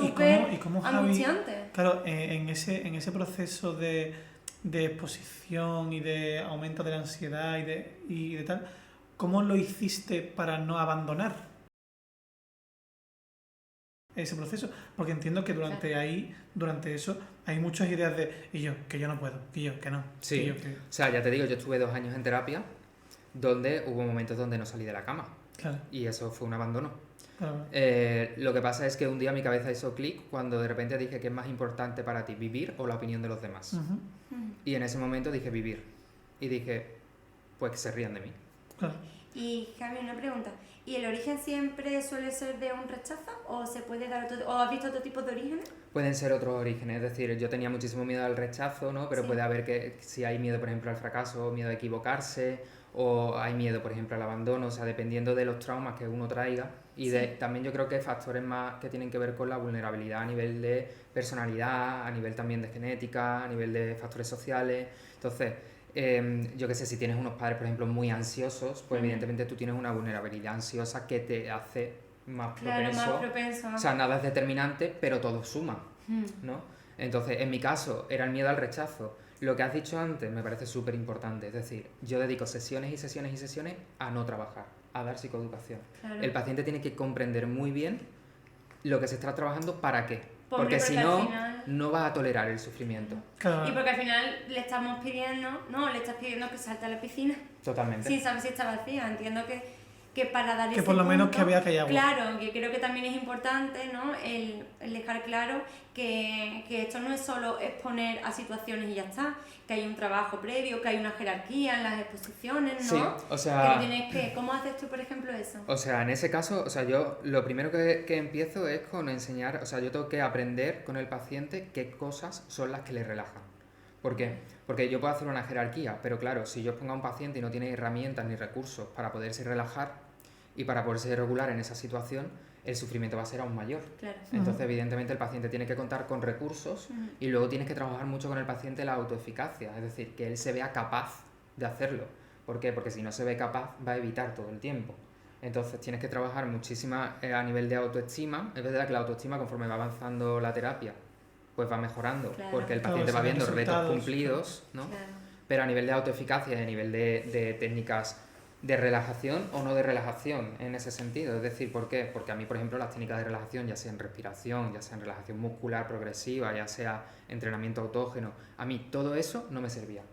súper angustiante. Claro, en ese proceso de exposición y de aumento de la ansiedad y de tal, ¿cómo lo hiciste para no abandonar ese proceso? Porque entiendo que durante eso, hay muchas ideas de, y yo, que yo no puedo, y yo, que no. Sí, que o sea, ya te digo, yo estuve 2 años en terapia donde hubo momentos donde no salí de la cama. Claro. Y eso fue un abandono. Claro. Lo que pasa es que un día mi cabeza hizo clic cuando de repente dije, ¿qué es más importante para ti, vivir o la opinión de los demás? Uh-huh. Y en ese momento dije vivir. Y dije, pues que se rían de mí. Claro. Y Javi, una pregunta. ¿Y el origen siempre suele ser de un rechazo? ¿O se puede dar o has visto otro tipo de orígenes? Pueden ser otros orígenes, es decir, yo tenía muchísimo miedo al rechazo, ¿no? Pero Sí. puede haber que si hay miedo, por ejemplo, al fracaso, miedo a equivocarse, o hay miedo, por ejemplo, al abandono, o sea, dependiendo de los traumas que uno traiga. Y también yo creo que hay factores más que tienen que ver con la vulnerabilidad a nivel de personalidad, a nivel también de genética, a nivel de factores sociales. Entonces, yo qué sé, si tienes unos padres, por ejemplo, muy ansiosos, pues evidentemente tú tienes una vulnerabilidad ansiosa que te hace más propenso. O sea, nada es determinante, pero todo suma, ¿no? Entonces, en mi caso, era el miedo al rechazo. Lo que has dicho antes me parece súper importante. Es decir, yo dedico sesiones y sesiones y sesiones a no trabajar, a dar psicoeducación. Claro. El paciente tiene que comprender muy bien lo que se está trabajando para qué. Porque si no, no va a tolerar el sufrimiento. Claro. Y porque al final le estamos pidiendo, le estás pidiendo que salte a la piscina. Totalmente. Sin saber si está vacía. Entiendo que para dar ese por lo menos que vea que hay agua. Claro, que creo que también es importante, ¿no? El dejar claro que esto no es solo exponer a situaciones y ya está, que hay un trabajo previo, que hay una jerarquía en las exposiciones, ¿no? Sí, o sea... ¿Cómo haces tú, por ejemplo, eso? O sea, en ese caso, o sea, yo lo primero que empiezo es con enseñar, o sea, yo tengo que aprender con el paciente qué cosas son las que le relajan. ¿Por qué? Porque yo puedo hacer una jerarquía, pero claro, si yo pongo a un paciente y no tiene herramientas ni recursos para poderse relajar y para poderse regular en esa situación, el sufrimiento va a ser aún mayor. Claro. Entonces, evidentemente, el paciente tiene que contar con recursos y luego tienes que trabajar mucho con el paciente la autoeficacia, es decir, que él se vea capaz de hacerlo. ¿Por qué? Porque si no se ve capaz, va a evitar todo el tiempo. Entonces, tienes que trabajar muchísimo a nivel de autoestima. Es verdad que la autoestima, conforme va avanzando la terapia, pues va mejorando, porque el paciente va viendo retos cumplidos, ¿no? Claro. Pero a nivel de autoeficacia y a nivel de técnicas de relajación o no de relajación en ese sentido. Es decir, ¿por qué? Porque a mí, por ejemplo, las técnicas de relajación, ya sea en respiración, ya sea en relajación muscular progresiva, ya sea entrenamiento autógeno, a mí todo eso no me servía.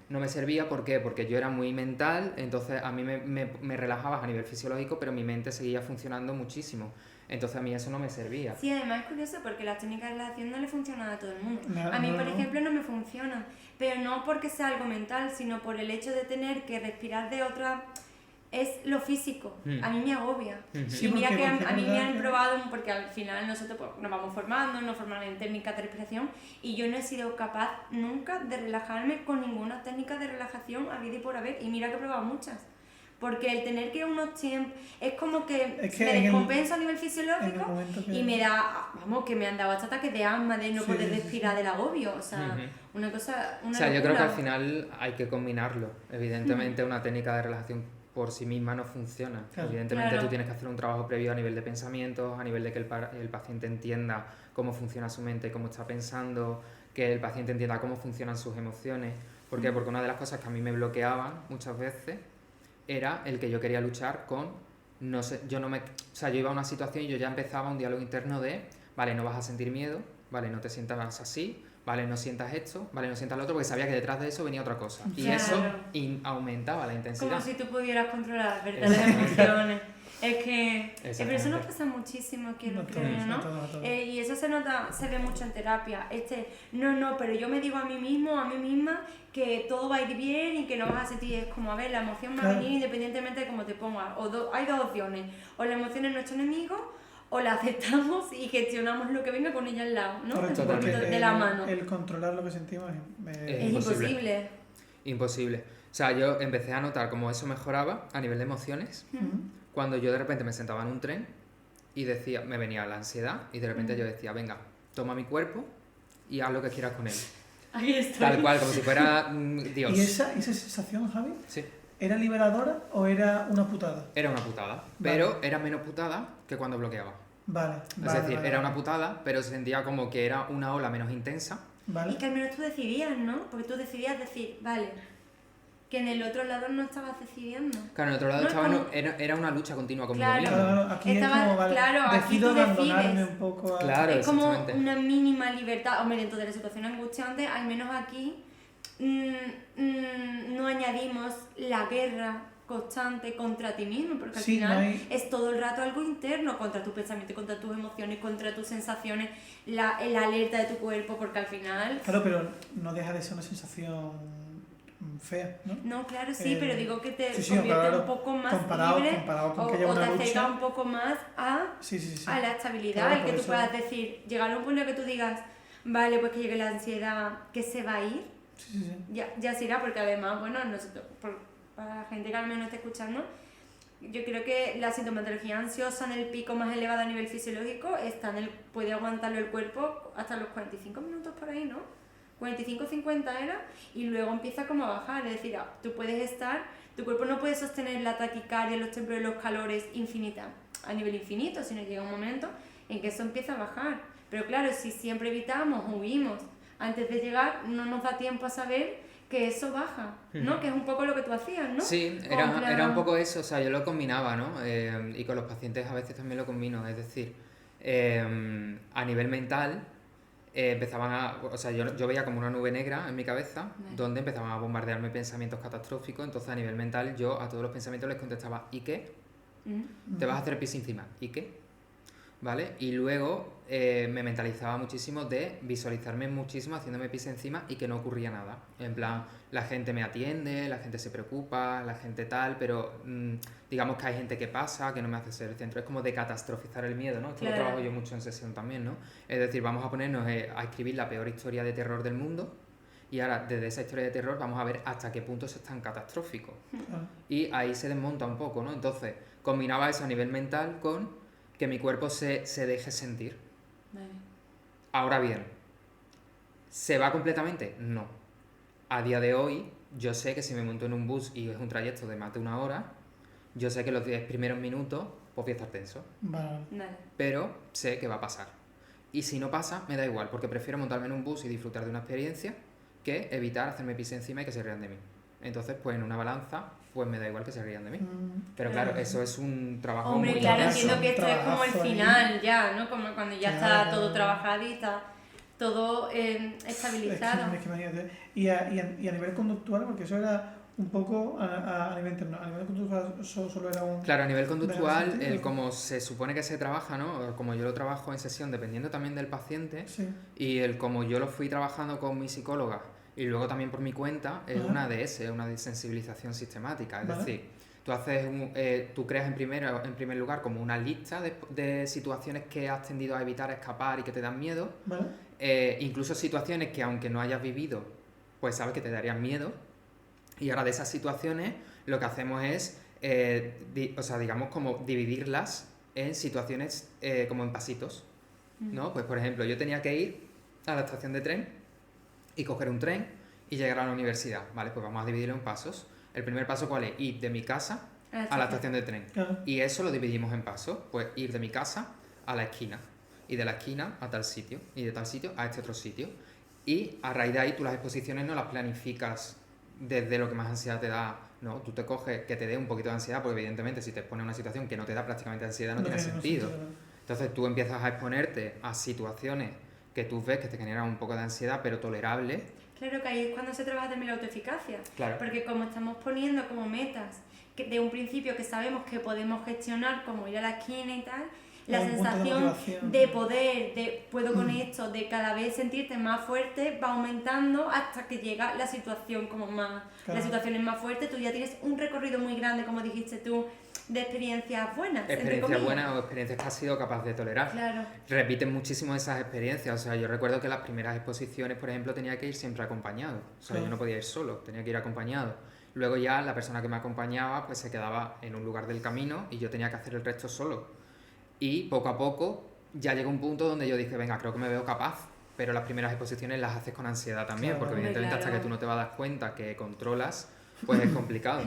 No me servía, ¿por qué? Porque yo era muy mental, entonces a mí me relajaba a nivel fisiológico, pero mi mente seguía funcionando muchísimo. Entonces a mí eso no me servía. Sí, además es curioso porque las técnicas de relajación no le funcionan a todo el mundo. A mí, por ejemplo, no me funcionan, pero no porque sea algo mental, sino por el hecho de tener que respirar de otra... Es lo físico, a mí me agobia. Sí, y mira que a mí me han probado, porque al final nosotros pues, nos vamos formando, nos forman en técnicas de respiración, y yo no he sido capaz nunca de relajarme con ninguna técnica de relajación a vida y por haber, y mira que he probado muchas. Porque el tener que unos tiempos es como que me descompenso a nivel fisiológico y me da, que me han dado hasta ataques de asma, de no poder respirar del agobio, o sea, una cosa, una locura. Yo creo que al final hay que combinarlo. Evidentemente una técnica de relajación por sí misma no funciona. Claro. Evidentemente tú tienes que hacer un trabajo previo a nivel de pensamientos, a nivel de que el paciente entienda cómo funciona su mente, cómo está pensando, que el paciente entienda cómo funcionan sus emociones. ¿Por qué? Porque una de las cosas que a mí me bloqueaban muchas veces era el que yo quería luchar con, yo iba a una situación y yo ya empezaba un diálogo interno de, vale, no vas a sentir miedo, vale, no te sientas así, vale, no sientas esto, vale, no sientas lo otro, porque sabía que detrás de eso venía otra cosa. Y eso aumentaba la intensidad. Como si tú pudieras controlar, ¿verdad? Las emociones. Es que... pero eso nos pasa muchísimo, quiero creer, ¿no? Y eso se ve mucho en terapia. Pero yo me digo a mí mismo, a mí misma, que todo va a ir bien y que no vas a sentir... Es como, a ver, la emoción va a venir independientemente de cómo te pongas. Hay dos opciones. O la emoción es nuestro enemigo, o la aceptamos y gestionamos lo que venga con ella al lado, ¿no? Correcto, de la mano. El controlar lo que sentimos es imposible. Imposible. O sea, yo empecé a notar cómo eso mejoraba a nivel de emociones cuando yo de repente me sentaba en un tren y me venía la ansiedad y de repente yo decía, venga, toma mi cuerpo y haz lo que quieras con él. Ahí estoy. Tal cual, como si fuera Dios. ¿Y esa sensación, Javi? Sí. ¿Era liberadora o era una putada? Era una putada, pero era menos putada que cuando bloqueaba. Es decir, era una putada, pero se sentía como que era una ola menos intensa. Y que al menos tú decidías, ¿no? Porque tú decidías decir, vale, que en el otro lado no estabas decidiendo. Claro, en el otro lado era una lucha continua conmigo mismo. Claro, aquí es como, vale, aquí tú decides. Un poco Claro, es como una mínima libertad. Hombre, dentro de la situación angustiante, al menos aquí no añadimos la guerra constante contra ti mismo, porque al final es todo el rato algo interno, contra tus pensamientos, contra tus emociones, contra tus sensaciones, la alerta de tu cuerpo, porque al final... Claro, pero no deja de ser una sensación fea, ¿no? No, claro, sí, pero digo que te convierte un poco más libre comparado con o que lleva una te lucha. Acerca un poco más a la estabilidad, claro, el que tú puedas decir, llegar a un punto que tú digas, vale, pues que llegue la ansiedad, que se va a ir, ya se irá, porque además, bueno, nosotros... para la gente que al menos esté escuchando, yo creo que la sintomatología ansiosa en el pico más elevado a nivel fisiológico puede aguantarlo el cuerpo hasta los 45 minutos por ahí, ¿no? 45-50 era, y luego empieza como a bajar, es decir, tú puedes tu cuerpo no puede sostener la taquicardia, los templos de los calores a nivel infinito, sino llega un momento en que eso empieza a bajar. Pero claro, si siempre evitamos o huimos antes de llegar, no nos da tiempo a saber que eso baja, ¿no? Que es un poco lo que tú hacías, ¿no? Sí, era un poco eso, o sea, yo lo combinaba, ¿no? Y con los pacientes a veces también lo combino, es decir, a nivel mental o sea, yo veía como una nube negra en mi cabeza, donde empezaban a bombardearme pensamientos catastróficos, entonces a nivel mental yo a todos los pensamientos les contestaba, ¿y qué? Te vas a hacer pis encima, ¿y qué? ¿Vale? Y luego me mentalizaba muchísimo de visualizarme muchísimo haciéndome pis encima y que no ocurría nada. En plan, la gente me atiende, la gente se preocupa, la gente tal, pero digamos que hay gente que pasa, que no me hace ser el centro. Es como de catastrofizar el miedo, ¿no? Esto lo trabajo yo mucho en sesión también, ¿no? Es decir, vamos a ponernos a escribir la peor historia de terror del mundo y ahora desde esa historia de terror vamos a ver hasta qué punto eso es tan catastrófico. Y ahí se desmonta un poco, ¿no? Entonces, combinaba eso a nivel mental con que mi cuerpo se deje sentir. Vale. Ahora bien, ¿se va completamente? No. A día de hoy, yo sé que si me monto en un bus y es un trayecto de más de una hora, yo sé que los 10 primeros minutos pues voy a estar tenso. Vale. Pero sé que va a pasar. Y si no pasa, me da igual, porque prefiero montarme en un bus y disfrutar de una experiencia que evitar hacerme pis encima y que se rían de mí. Entonces, pues en una balanza, pues me da igual que se rían de mí. Pero claro, eso es un trabajo muy intenso. Hombre, claro, entiendo que esto es como el final ya, ¿no? Como cuando ya está todo trabajado y está todo estabilizado. Es que imagínate. Y a nivel conductual, porque eso era un poco a nivel interno. A nivel conductual solo era un... Claro, a nivel conductual, como se supone que se trabaja, ¿no? Como yo lo trabajo en sesión, dependiendo también del paciente, y como yo lo fui trabajando con mi psicóloga, y luego también por mi cuenta, es una DS, una desensibilización sistemática. Es decir, tú creas en primer lugar como una lista de situaciones que has tendido a evitar, a escapar y que te dan miedo. Incluso situaciones que aunque no hayas vivido, pues sabes que te darían miedo. Y ahora de esas situaciones lo que hacemos es, digamos como dividirlas en situaciones como en pasitos, ¿no? Pues por ejemplo, yo tenía que ir a la estación de tren y coger un tren y llegar a la universidad, ¿vale? Pues vamos a dividirlo en pasos. El primer paso, ¿cuál es? Ir de mi casa a la estación de tren. Y eso lo dividimos en pasos. Pues ir de mi casa a la esquina. Y de la esquina a tal sitio. Y de tal sitio a este otro sitio. Y a raíz de ahí tú las exposiciones no las planificas desde lo que más ansiedad te da, ¿no? Tú te coges que te dé un poquito de ansiedad, porque evidentemente si te expones a una situación que no te da prácticamente ansiedad no tiene sentido. Entonces tú empiezas a exponerte a situaciones que tú ves que te generan un poco de ansiedad, pero tolerable. Claro, que ahí es cuando se trabaja también la autoeficacia. Claro. Porque como estamos poniendo como metas que de un principio que sabemos que podemos gestionar, como ir a la esquina y tal, la sensación de poder, de puedo con esto, de cada vez sentirte más fuerte, va aumentando hasta que llega la situación como más... Claro. La situación es más fuerte, tú ya tienes un recorrido muy grande, como dijiste tú, de experiencias buenas. Experiencias buenas o experiencias que has sido capaz de tolerar. Claro. Repiten muchísimo esas experiencias. O sea, yo recuerdo que las primeras exposiciones, por ejemplo, tenía que ir siempre acompañado. O sea, yo no podía ir solo, tenía que ir acompañado. Luego ya la persona que me acompañaba pues se quedaba en un lugar del camino y yo tenía que hacer el resto solo. Y poco a poco ya llegó un punto donde yo dije, venga, creo que me veo capaz. Pero las primeras exposiciones las haces con ansiedad también, porque evidentemente hasta que tú no te vas a dar cuenta que controlas, pues es complicado.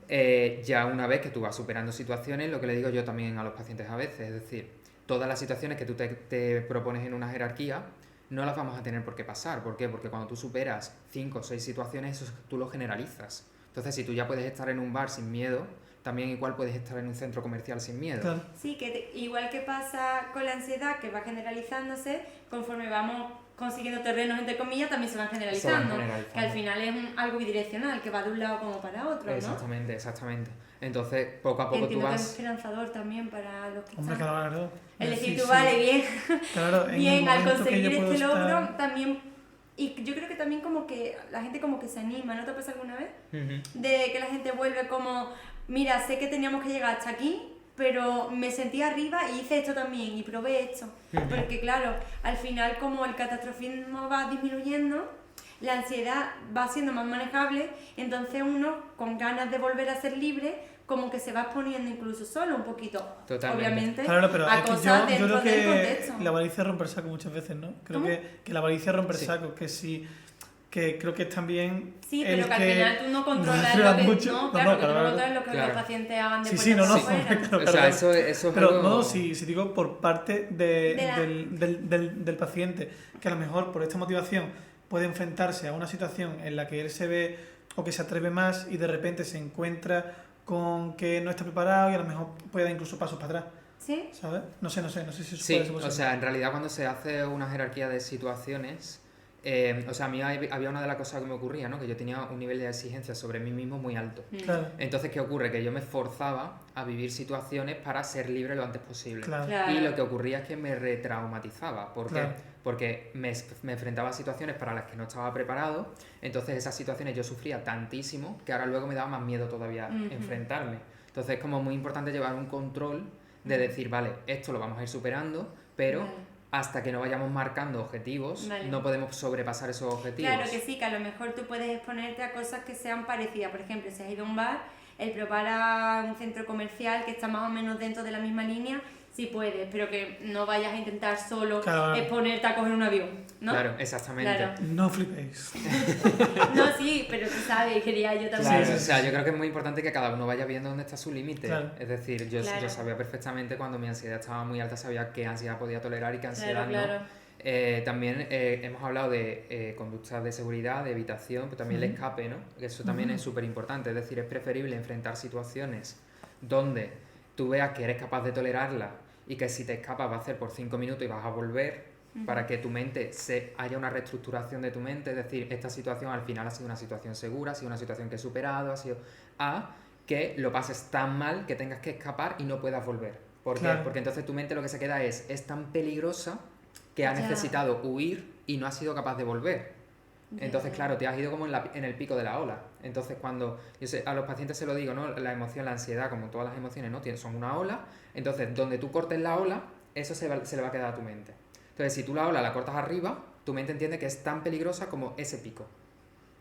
Ya una vez que tú vas superando situaciones, lo que le digo yo también a los pacientes a veces, es decir, todas las situaciones que tú te propones en una jerarquía no las vamos a tener por qué pasar. ¿Por qué? Porque cuando tú superas 5 o 6 situaciones, eso tú lo generalizas. Entonces, si tú ya puedes estar en un bar sin miedo, también igual puedes estar en un centro comercial sin miedo. Claro. Sí, igual que pasa con la ansiedad, que va generalizándose, conforme vamos consiguiendo terrenos, entre comillas, también se van generalizando. Que al final es algo bidireccional, que va de un lado como para otro, ¿no? Exactamente. Entonces, poco a poco tú vas... que es esperanzador también para los que Hombre, están... claro. Es decir, tú vale, bien, claro, bien, al conseguir este logro, también... Y yo creo que también como que la gente como que se anima, ¿no te pasa alguna vez? De que la gente vuelve como, mira, sé que teníamos que llegar hasta aquí, pero me sentí arriba y hice esto también, y probé esto. Porque claro, al final como el catastrofismo va disminuyendo, la ansiedad va siendo más manejable, entonces uno con ganas de volver a ser libre, como que se va exponiendo incluso solo un poquito. Totalmente. Obviamente, claro, pero a cosas yo dentro creo del que contexto. la avaricia rompe el saco muchas veces, ¿no? Creo que la avaricia rompe el saco, que creo que es también... Sí, pero que al final tú no controlas lo que... Mucho. No, claro, que tú no controlas lo que los pacientes hagan de puertas afuera. O sea, eso es pero algo... no, si digo por parte del paciente, que a lo mejor por esta motivación puede enfrentarse a una situación en la que él se ve o que se atreve más y de repente se encuentra con que no está preparado y a lo mejor puede dar incluso pasos para atrás. ¿Sí? ¿Sabes? No sé si eso puede ser posible. O sea, en realidad cuando se hace una jerarquía de situaciones, o sea, a mí había una de las cosas que me ocurría, ¿no? Que yo tenía un nivel de exigencia sobre mí mismo muy alto. Claro. Entonces, ¿qué ocurre? Que yo me forzaba a vivir situaciones para ser libre lo antes posible. Claro. Y lo que ocurría es que me retraumatizaba. ¿Por qué? Porque me enfrentaba a situaciones para las que no estaba preparado, entonces esas situaciones yo sufría tantísimo que ahora luego me daba más miedo todavía enfrentarme. Entonces es como muy importante llevar un control de decir, vale, esto lo vamos a ir superando, pero hasta que no vayamos marcando objetivos, no podemos sobrepasar esos objetivos. Claro que sí, que a lo mejor tú puedes exponerte a cosas que sean parecidas. Por ejemplo, si has ido a un bar, el probar a un centro comercial que está más o menos dentro de la misma línea, sí puedes, pero que no vayas a intentar solo exponerte a coger un avión, ¿no? Claro, exactamente. Claro. No flipéis. No, sí, pero tú sabes, quería yo también. Claro, o sea, yo creo que es muy importante que cada uno vaya viendo dónde está su límite. Claro. Es decir, yo sabía perfectamente cuando mi ansiedad estaba muy alta, sabía qué ansiedad podía tolerar y qué ansiedad no. También hemos hablado de conductas de seguridad, de evitación, pero también el escape, ¿no? Que eso también es súper importante. Es decir, es preferible enfrentar situaciones donde tú veas que eres capaz de tolerarla y que si te escapas va a ser por 5 minutos y vas a volver para que tu mente haya una reestructuración de tu mente, es decir, esta situación al final ha sido una situación segura, ha sido una situación que he superado, ha sido que lo pases tan mal que tengas que escapar y no puedas volver. ¿Por qué? Porque entonces tu mente lo que se queda es tan peligrosa que ha necesitado huir y no ha sido capaz de volver. Entonces, claro, te has ido como en el pico de la ola. Entonces, cuando a los pacientes se lo digo, ¿no? La emoción, la ansiedad, como todas las emociones, ¿no? Son una ola. Entonces, donde tú cortes la ola, eso se le va a quedar a tu mente. Entonces, si tú la ola la cortas arriba, tu mente entiende que es tan peligrosa como ese pico.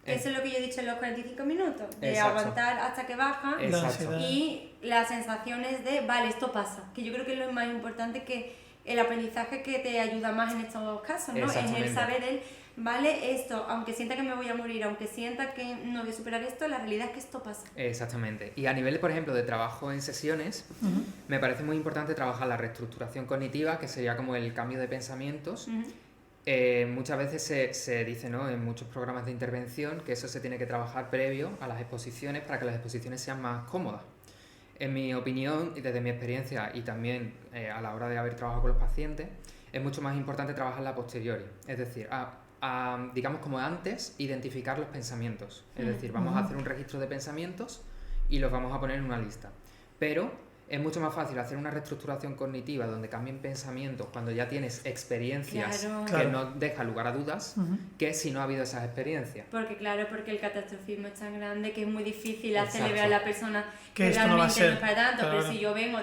Eso es lo que yo he dicho en los 45 minutos, de aguantar hasta que baja. Exacto. Y las sensaciones de, vale, esto pasa. Que yo creo que es lo más importante, que el aprendizaje que te ayuda más en estos casos, ¿no? Es el saber vale, esto, aunque sienta que me voy a morir, aunque sienta que no voy a superar esto, la realidad es que esto pasa. Exactamente. Y a nivel, por ejemplo, de trabajo en sesiones, me parece muy importante trabajar la reestructuración cognitiva, que sería como el cambio de pensamientos. Muchas veces se dice, ¿no? En muchos programas de intervención que eso se tiene que trabajar previo a las exposiciones para que las exposiciones sean más cómodas. En mi opinión y desde mi experiencia y también a la hora de haber trabajado con los pacientes, es mucho más importante trabajarla a posteriori. Es decir, digamos como antes, identificar los pensamientos. Es decir, vamos a hacer un registro de pensamientos y los vamos a poner en una lista. Pero es mucho más fácil hacer una reestructuración cognitiva donde cambien pensamientos cuando ya tienes experiencias que no dejan lugar a dudas, que si no ha habido esas experiencias. Porque el catastrofismo es tan grande que es muy difícil hacerle ver a la persona que esto realmente no no es para tanto. Pero si yo vengo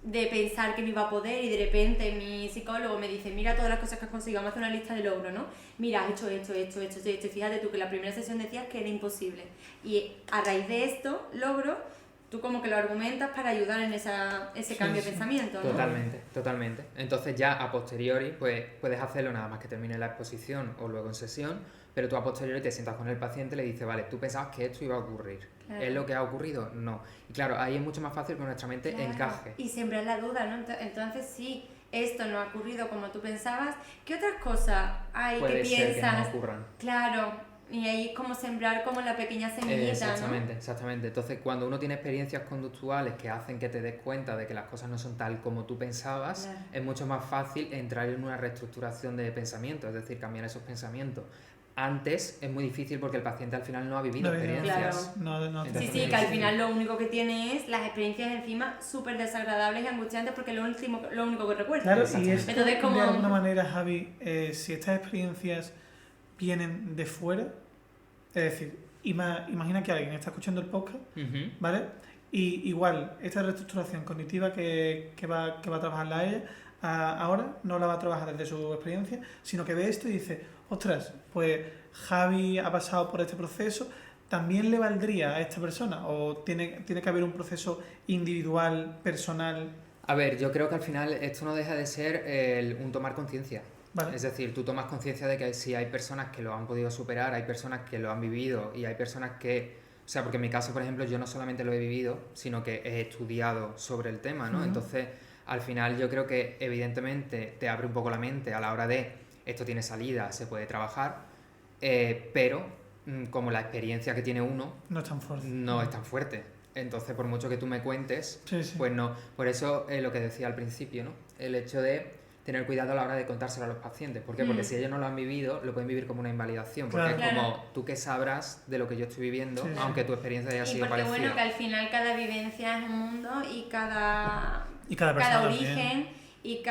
de pensar que no iba a poder y de repente mi psicólogo me dice, mira todas las cosas que has conseguido, vamos a hacer una lista de logros, ¿no? Mira, has hecho esto, y fíjate tú que la primera sesión decías que era imposible. Y a raíz de esto, logro tú como que lo argumentas para ayudar en ese cambio de pensamiento, ¿no? Totalmente. Entonces ya a posteriori pues puedes hacerlo nada más que termine la exposición o luego en sesión, pero tú a posteriori te sientas con el paciente y le dices, vale, tú pensabas que esto iba a ocurrir. Claro. ¿Es lo que ha ocurrido? No. Y claro, ahí es mucho más fácil que nuestra mente encaje. Y siembrar la duda, ¿no? Entonces sí, esto no ha ocurrido como tú pensabas. ¿Qué otras cosas hay que piensas? Que no ocurran. Claro, y ahí es como sembrar como la pequeña semillita, Exactamente. Entonces, cuando uno tiene experiencias conductuales que hacen que te des cuenta de que las cosas no son tal como tú pensabas, claro, es mucho más fácil entrar en una reestructuración de pensamiento, es decir, cambiar esos pensamientos. Antes es muy difícil porque el paciente al final no ha vivido experiencias. Claro. Sí, que al final lo único que tiene es las experiencias encima súper desagradables y angustiantes porque lo único que recuerda. Claro, y esto, entonces, como... de alguna manera, Javi, si estas experiencias vienen de fuera, es decir, imagina que alguien está escuchando el podcast, ¿vale? Y igual, esta reestructuración cognitiva que va a trabajarla ella, ahora no la va a trabajar desde su experiencia, sino que ve esto y dice, ostras, pues Javi ha pasado por este proceso, ¿también le valdría a esta persona? ¿O tiene que haber un proceso individual, personal? A ver, yo creo que al final esto no deja de ser un tomar conciencia. Vale. Es decir, tú tomas conciencia de que si hay personas que lo han podido superar, hay personas que lo han vivido y hay personas que... O sea, porque en mi caso, por ejemplo, yo no solamente lo he vivido, sino que he estudiado sobre el tema, ¿no? Entonces, al final yo creo que evidentemente te abre un poco la mente a la hora de esto tiene salida, se puede trabajar, pero como la experiencia que tiene uno no es tan fuerte. No es tan fuerte. Entonces, por mucho que tú me cuentes, pues no. Por eso lo que decía al principio, ¿no? El hecho de tener cuidado a la hora de contárselo a los pacientes. ¿Por qué? Porque si ellos no lo han vivido, lo pueden vivir como una invalidación. Porque es como, ¿tú qué sabrás de lo que yo estoy viviendo, aunque tu experiencia haya sido parecida? Porque bueno, que al final cada vivencia es un mundo y cada origen también. Y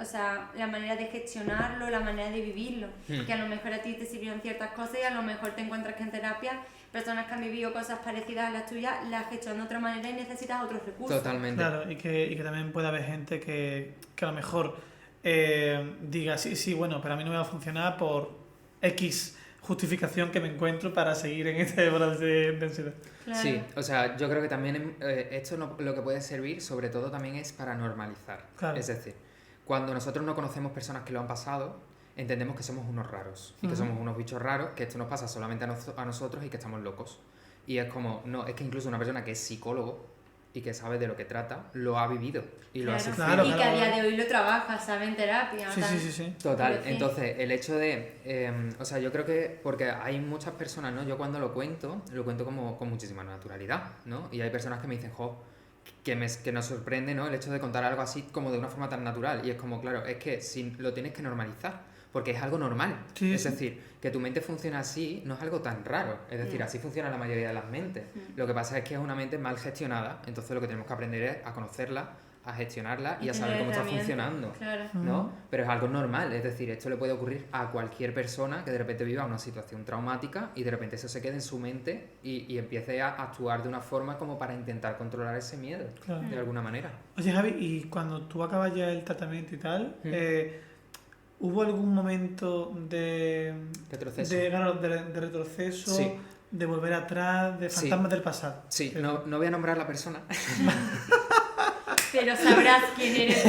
o sea, la manera de gestionarlo, la manera de vivirlo. Que a lo mejor a ti te sirvieron ciertas cosas y a lo mejor te encuentras que en terapia personas que han vivido cosas parecidas a las tuyas las gestionan de otra manera y necesitas otros recursos. Totalmente. Claro, y que también puede haber gente que a lo mejor diga, sí, bueno, pero a mí no me va a funcionar por X justificación que me encuentro para seguir en este proceso de ansiedad. Claro. Sí, o sea, yo creo que también esto lo que puede servir sobre todo también es para normalizar. Claro. Es decir, cuando nosotros no conocemos personas que lo han pasado, entendemos que somos unos raros y que somos unos bichos raros, que esto nos pasa solamente a nosotros y que estamos locos. Y es como, no, es que incluso una persona que es psicólogo y que sabe de lo que trata, lo ha vivido y lo ha sufrido. Y que a día de hoy lo trabaja, sabe, en terapia. Sí. Total, entonces el hecho de, o sea, yo creo que, porque hay muchas personas, ¿no? Yo cuando lo cuento como con muchísima naturalidad, ¿no? Y hay personas que me dicen, que nos sorprende, ¿no? El hecho de contar algo así como de una forma tan natural. Y es como, claro, es que lo tienes que normalizar. Porque es algo normal. Es decir, que tu mente funciona así no es algo tan raro. Es decir, así funciona la mayoría de las mentes. Lo que pasa es que es una mente mal gestionada. Entonces lo que tenemos que aprender es a conocerla, a gestionarla y a saber cómo está funcionando. Claro. ¿No? Pero es algo normal. Es decir, esto le puede ocurrir a cualquier persona que de repente viva una situación traumática y de repente eso se quede en su mente y empiece a actuar de una forma como para intentar controlar ese miedo. De alguna manera. Oye, Javi, y cuando tú acabas ya el tratamiento y tal... ¿Hubo algún momento de retroceso, de volver atrás, de fantasmas del pasado? Sí, no voy a nombrar a la persona. Pero sabrás quién eres.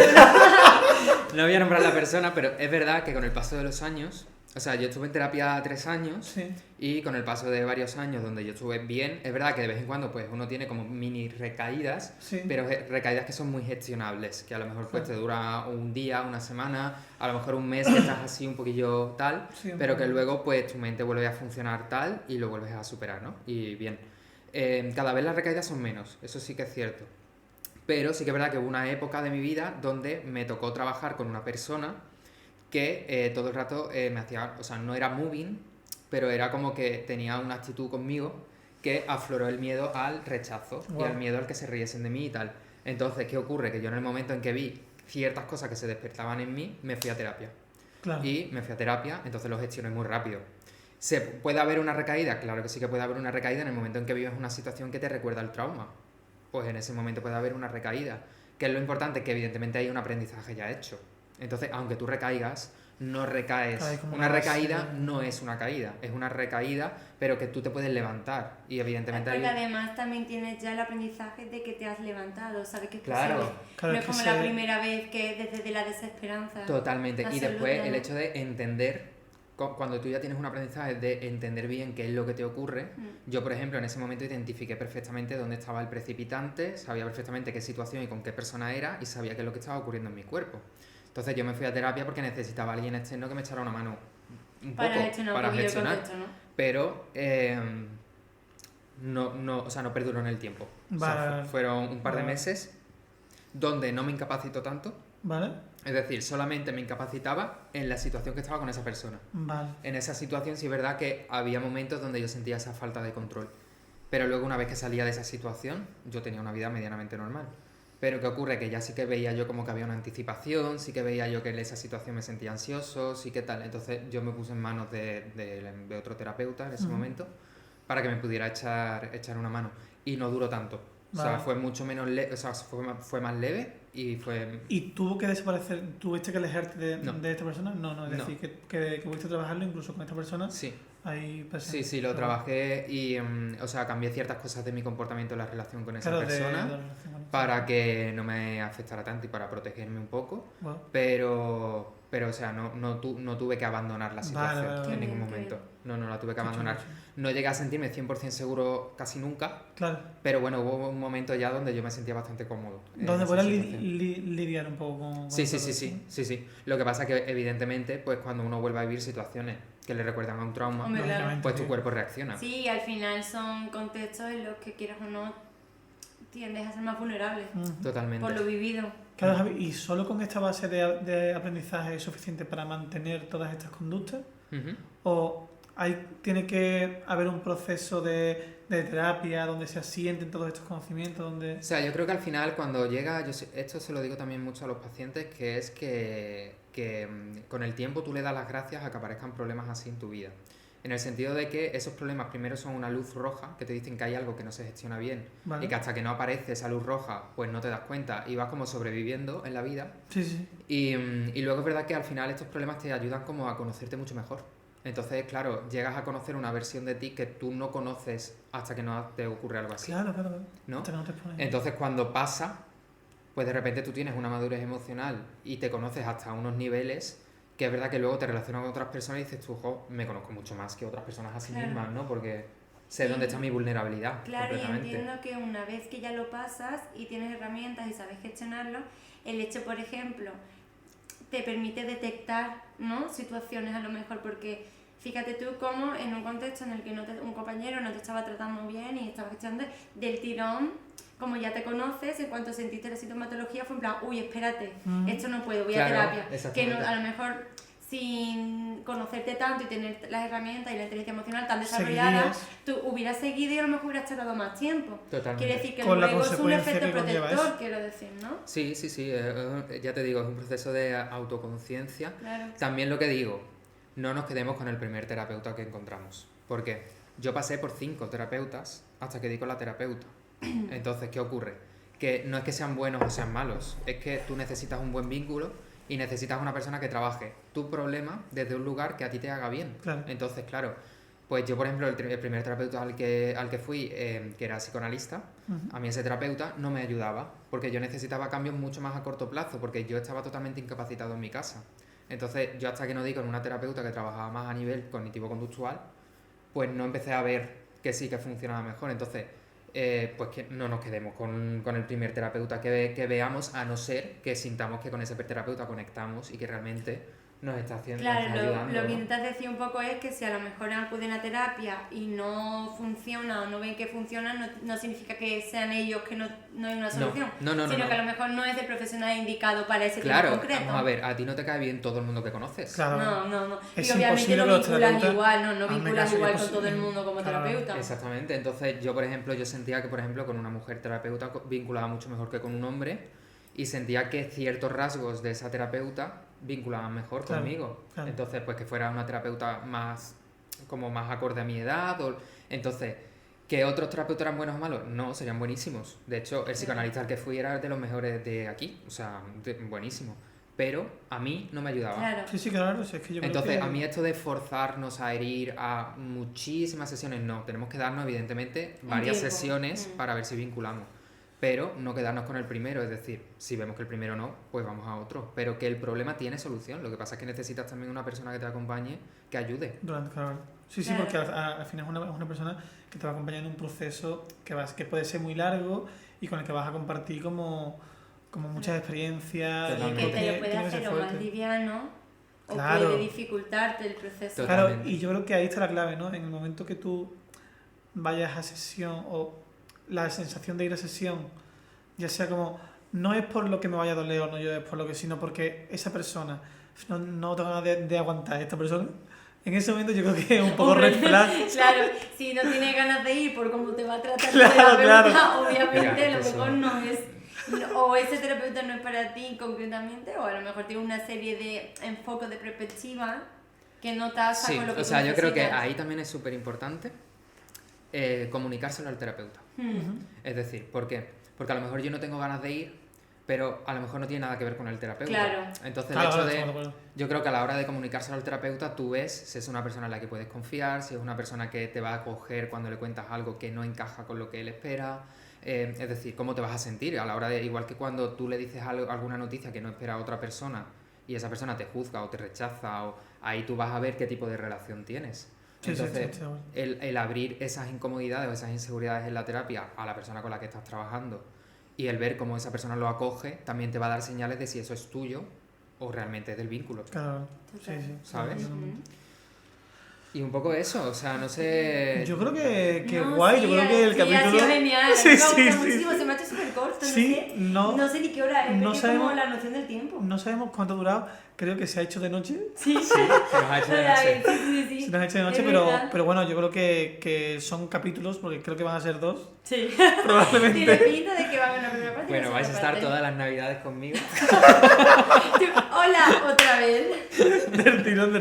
No voy a nombrar a la persona, pero es verdad que con el paso de los años, o sea, yo estuve en terapia 3 años y con el paso de varios años donde yo estuve bien, es verdad que de vez en cuando pues uno tiene como mini recaídas, pero recaídas que son muy gestionables, que a lo mejor pues te dura un día, una semana, a lo mejor un mes que estás así un poquillo tal, pero que luego pues tu mente vuelve a funcionar tal y lo vuelves a superar, ¿no? Y bien, cada vez las recaídas son menos, eso sí que es cierto. Pero sí que es verdad que hubo una época de mi vida donde me tocó trabajar con una persona que todo el rato me hacía, o sea, no era moving, pero era como que tenía una actitud conmigo que afloró el miedo al rechazo y al miedo al que se riesen de mí y tal. Entonces, ¿qué ocurre? Que yo en el momento en que vi ciertas cosas que se despertaban en mí, me fui a terapia. Claro. Y me fui a terapia, entonces lo gestioné muy rápido. ¿Puede haber una recaída? Claro que sí que puede haber una recaída en el momento en que vives una situación que te recuerda al trauma. Pues en ese momento puede haber una recaída. Que es lo importante, que evidentemente hay un aprendizaje ya hecho. Entonces, aunque tú recaigas, no recaes. Una recaída no es una caída, es una recaída, pero que tú te puedes levantar. Y evidentemente porque además también tienes ya el aprendizaje de que te has levantado, ¿sabes? Que claro, no es como la primera vez que desde la desesperanza. Totalmente. Y después el hecho de entender, cuando tú ya tienes un aprendizaje de entender bien qué es lo que te ocurre, yo por ejemplo en ese momento identifiqué perfectamente dónde estaba el precipitante, sabía perfectamente qué situación y con qué persona era y sabía qué es lo que estaba ocurriendo en mi cuerpo. Entonces yo me fui a terapia porque necesitaba a alguien externo que me echara una mano un poco para gestionar, ¿no? Pero no perduró en el tiempo. Vale. O sea, fueron un par de meses donde no me incapacitó tanto. Vale. Es decir, solamente me incapacitaba en la situación que estaba con esa persona. Vale. En esa situación sí es verdad que había momentos donde yo sentía esa falta de control. Pero luego una vez que salía de esa situación, yo tenía una vida medianamente normal. Pero ¿qué ocurre? Que ya sí que veía yo como que había una anticipación, sí que veía yo que en esa situación me sentía ansioso, sí que tal. Entonces yo me puse en manos de otro terapeuta en ese momento para que me pudiera echar una mano. Y no duró tanto. Vale. O sea, fue mucho menos fue más leve y fue... ¿Y tuvo que desaparecer? ¿Tuviste que alejarte de esta persona? No, es decir, que pudiste trabajarlo incluso con esta persona. Sí. Ahí sí, lo trabajé y, cambié ciertas cosas de mi comportamiento en la relación con esa persona para que no me afectara tanto y para protegerme un poco, pero o sea, no tuve que abandonar la situación en ningún momento. No la tuve que abandonar. No llegué a sentirme 100% seguro casi nunca, pero bueno, hubo un momento ya donde yo me sentía bastante cómodo. Donde puedas lidiar un poco con Sí. Lo que pasa es que evidentemente, pues cuando uno vuelve a vivir situaciones que le recuerdan a un trauma, pues tu cuerpo reacciona. Sí, al final son contextos en los que quieras o no tiendes a ser más vulnerable. Totalmente. Por lo vivido. Claro, Javi, ¿y solo con esta base de aprendizaje es suficiente para mantener todas estas conductas? ¿O tiene que haber un proceso de terapia donde se asienten todos estos conocimientos? Donde... O sea, yo creo que al final cuando llega, esto se lo digo también mucho a los pacientes, que es que con el tiempo tú le das las gracias a que aparezcan problemas así en tu vida. En el sentido de que esos problemas primero son una luz roja, que te dicen que hay algo que no se gestiona bien, y que hasta que no aparece esa luz roja, pues no te das cuenta y vas como sobreviviendo en la vida. Sí. Y luego es verdad que al final estos problemas te ayudan como a conocerte mucho mejor. Entonces, claro, llegas a conocer una versión de ti que tú no conoces hasta que no te ocurre algo así. Claro. ¿No? Entonces, cuando pasa, pues de repente tú tienes una madurez emocional y te conoces hasta unos niveles que es verdad que luego te relacionas con otras personas y dices tú, me conozco mucho más que otras personas así mismas, ¿no? Porque sé dónde está mi vulnerabilidad. Claro, y entiendo que una vez que ya lo pasas y tienes herramientas y sabes gestionarlo, el hecho, por ejemplo, te permite detectar, ¿no?, situaciones a lo mejor, porque fíjate tú cómo en un contexto en el que un compañero no te estaba tratando bien y estaba gestionando del tirón, como ya te conoces, en cuanto sentiste la sintomatología fue en plan, uy, espérate, esto no puedo, voy a terapia. Que no, a lo mejor sin conocerte tanto y tener las herramientas y la inteligencia emocional tan desarrollada, tú hubieras seguido y a lo mejor hubieras tardado más tiempo. Totalmente. Quiere decir que luego es un efecto protector, quiero decir, ¿no? Sí, ya te digo, es un proceso de autoconciencia. Claro. También lo que digo, no nos quedemos con el primer terapeuta que encontramos. Porque yo pasé por 5 terapeutas hasta que di con la terapeuta. Entonces, ¿qué ocurre? Que no es que sean buenos o sean malos, es que tú necesitas un buen vínculo y necesitas una persona que trabaje tu problema desde un lugar que a ti te haga bien. Claro. Entonces, claro, pues yo, por ejemplo, el primer terapeuta al que fui, que era psicoanalista, a mí ese terapeuta no me ayudaba, porque yo necesitaba cambios mucho más a corto plazo, porque yo estaba totalmente incapacitado en mi casa. Entonces, yo hasta que no di con una terapeuta que trabajaba más a nivel cognitivo-conductual, pues no empecé a ver que sí que funcionaba mejor. Entonces, pues que no nos quedemos con el primer terapeuta que veamos, a no ser que sintamos que con ese terapeuta conectamos y que realmente nos está haciendo, claro, nos está ayudando. Lo que intentas decir un poco es que si a lo mejor acuden a terapia y no funciona o no ven que funciona, no significa que sean ellos que no hay una solución, sino que a lo mejor no es el profesional indicado para ese tema concreto. Vamos a ver, a ti no te cae bien todo el mundo que conoces. Claro. No. Es y obviamente no vinculas igual, no vinculas igual con todo el mundo mundo como terapeuta. Exactamente, entonces yo, por ejemplo, sentía que, por ejemplo, con una mujer terapeuta vinculaba mucho mejor que con un hombre y sentía que ciertos rasgos de esa terapeuta vinculaban mejor conmigo. Claro. Entonces, pues que fuera una terapeuta más acorde a mi edad. Entonces, ¿que otros terapeutas eran buenos o malos? No, serían buenísimos. De hecho, el psicoanalista al que fui era de los mejores de aquí, o sea, buenísimo. pero a mí no me ayudaba. Claro. Sí, claro, es que yo creo Entonces, que... a mí esto de forzarnos a ir a muchísimas sesiones, no. Tenemos que darnos, evidentemente, varias sesiones para ver si vinculamos. Pero no quedarnos con el primero, es decir, si vemos que el primero no, pues vamos a otro. Pero que el problema tiene solución. Lo que pasa es que necesitas también una persona que te acompañe, que ayude. Claro. Sí, claro. Porque al final es una persona que te va a acompañar en un proceso que puede ser muy largo y con el que vas a compartir como muchas experiencias. Y que te lo puede hacer o más liviano o puede dificultarte el proceso. Claro, y yo creo que ahí está la clave, ¿no? En el momento que tú vayas a sesión o la sensación de ir a sesión, ya sea como, no es por lo que me vaya a doler o no yo es por lo que, sino porque esa persona, no tengo ganas de aguantar a esta persona, en ese momento yo creo que es un poco red flag. Claro, si no tienes ganas de ir por cómo te va a tratar el terapeuta, obviamente lo mejor no es, o ese terapeuta no es para ti concretamente, o a lo mejor tiene una serie de enfoques de perspectiva que no tasa con lo que tú necesitas. Yo creo que ahí también es súper importante comunicárselo al terapeuta. Es decir, ¿por qué? Porque a lo mejor yo no tengo ganas de ir, pero a lo mejor no tiene nada que ver con el terapeuta. Claro. Entonces, el hecho de... Yo creo que a la hora de comunicárselo al terapeuta, tú ves si es una persona en la que puedes confiar, si es una persona que te va a acoger cuando le cuentas algo que no encaja con lo que él espera. Es decir, cómo te vas a sentir a la hora de... Igual que cuando tú le dices alguna noticia que no espera a otra persona y esa persona te juzga o te rechaza, ahí tú vas a ver qué tipo de relación tienes. Entonces, el abrir esas incomodidades o esas inseguridades en la terapia a la persona con la que estás trabajando y el ver cómo esa persona lo acoge, también te va a dar señales de si eso es tuyo o realmente es del vínculo. Claro, sí. ¿Sabes? Y un poco eso, o sea, no sé... Yo creo que guay, yo creo que el capítulo... ha sido genial, sí, me gusta muchísimo, se me ha hecho súper corto, no sé ni qué hora es, es como la noción del tiempo. No sabemos cuánto ha durado, creo que se ha hecho de noche. Sí, se nos ha hecho de noche. Se nos ha hecho de noche, pero bueno, yo creo que son capítulos, porque creo que van a ser 2. Sí. Probablemente. Tiene pinta de que va a haber una primera parte. Bueno, vais a estar todas las navidades conmigo. Hola, otra vez. Del tirón.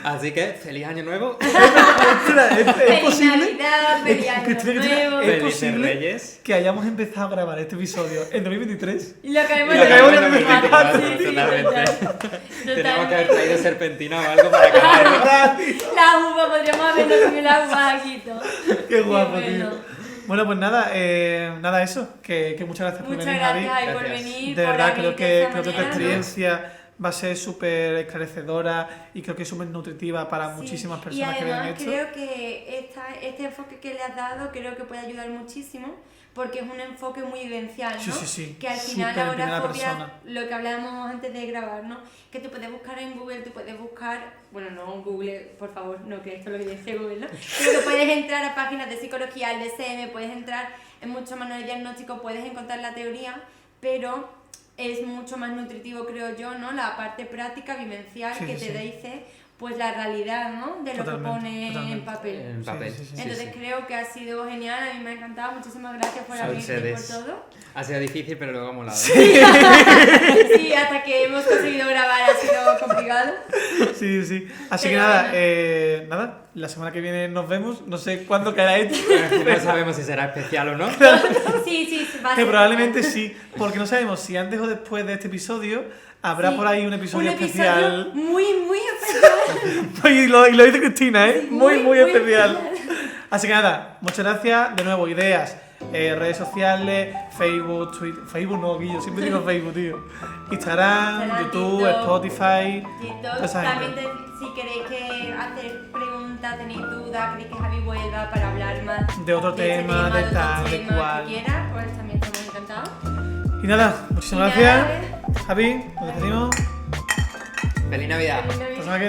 Así que, feliz año nuevo. ¿Es posible? Navidad, feliz año nuevo. ¿Es posible que hayamos empezado a grabar este episodio en 2023? Y lo acabemos en 2024. Teníamos que haber traído serpentina o algo para acabar. La uva, podríamos habernos comido la uva aquí. Qué guapo, tío. Bueno, pues nada, eso, que muchas gracias por venir, Javi. Muchas gracias por venir. De verdad, creo que tu experiencia va a ser súper esclarecedora y creo que es súper nutritiva para muchísimas personas que vean esto. Y además creo que este enfoque que le has dado creo que puede ayudar muchísimo porque es un enfoque muy vivencial, ¿no? Sí. Que al final la agorafobia, lo que hablábamos antes de grabar, ¿no? Que tú puedes buscar en Google, tú puedes buscar, bueno, no en Google, por favor, no, que esto lo que dice Google, ¿no? Pero tú puedes entrar a páginas de psicología, al DSM, puedes entrar en muchos manuales diagnósticos, puedes encontrar la teoría, pero es mucho más nutritivo, creo yo, ¿no? La parte práctica, vivencial, que te dice pues la realidad, ¿no? De lo que pone en papel. Entonces creo que ha sido genial, a mí me ha encantado, muchísimas gracias por abrirte por todo. Ha sido difícil, pero luego ha molado. Sí, hasta que hemos conseguido grabar ha sido complicado. Sí. Así que nada, la semana que viene nos vemos, no sé cuándo caerá esto. No sabemos si será especial o no. Sí, va a que ser. Probablemente sí, porque no sabemos si antes o después de este episodio habrá por ahí un episodio especial. Muy especial. Y lo dice Cristina, ¿eh? Muy especial. Así que nada, muchas gracias. De nuevo, ideas, redes sociales, Facebook, Twitter. Facebook no, Guillo, siempre digo Facebook, tío. Instagram, YouTube, TikTok, Spotify. TikTok. También si queréis hacer preguntas, tenéis dudas, queréis que Javi vuelva para hablar más de otro tema, de tal, de cual. Que quiera, pues también estamos encantados. Y nada, muchísimas gracias. Javi, nos despedimos. ¡Feliz Navidad! Persona que